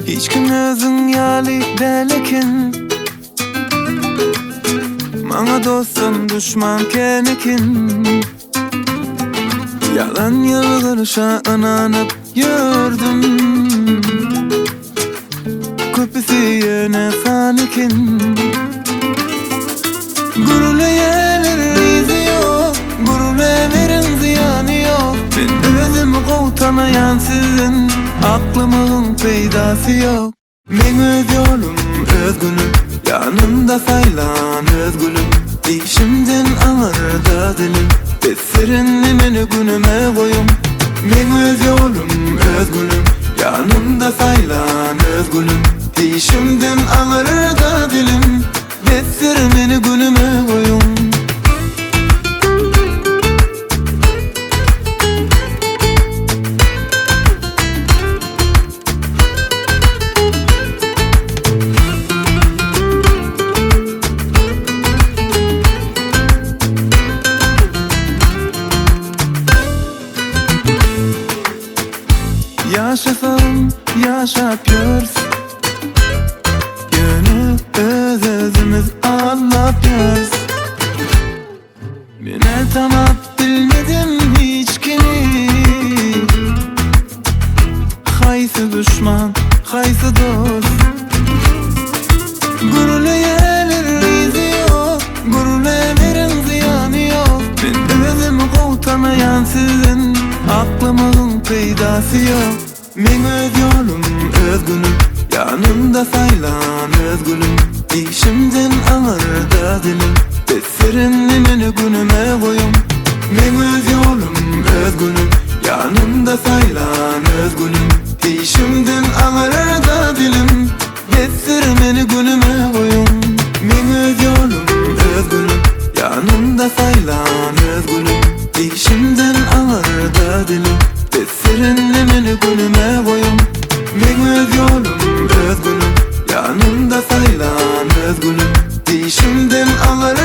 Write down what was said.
Hiç kim özün yali delekin, bana dostum düşman kenekin. Yalan yalvarışa inanıp yürüdüm, köpüsü yine sanikin. Gurulayeler izi yok, gurulaverin ziyanı yok. Ben özümü kovtanayan sizin, aklımın peydası yok. Men öz yolum özgünüm, yanımda saylan özgülüm. İşimden ağırda dilim, besirinli meni günüme koyum. Men öz yolum özgünüm, yanımda saylan özgülüm. İşimden ağırda dilim, besirin meni günüme koyum. Yaşasam yaşapıyoruz, gönül öz özümüz anlatıyoruz. Ben tanıp bilmedim hiç kimi, haysı düşman, haysı dost. Gurulayeler izi yok, gurulaverin ziyanı yok. Ben özümü kovtanayan sizin, aklımın peydası yok. Men öz yolum özgünüm, yanımda saylan özgülüm. İşimden ağırda dilim, besirinli meni günüme koyum. Men öz yolum özgünüm, yanımda saylan özgülüm. İşimden ağırda dilim, besir meni günüme koyum. Men öz yolum özgünüm, yanımda saylan özgülüm. İşimden ağırda dilim, besirinli meni günüme koyum. Men öz yolum özgünüm, yanımda saylan özgülüm. İşimden ağır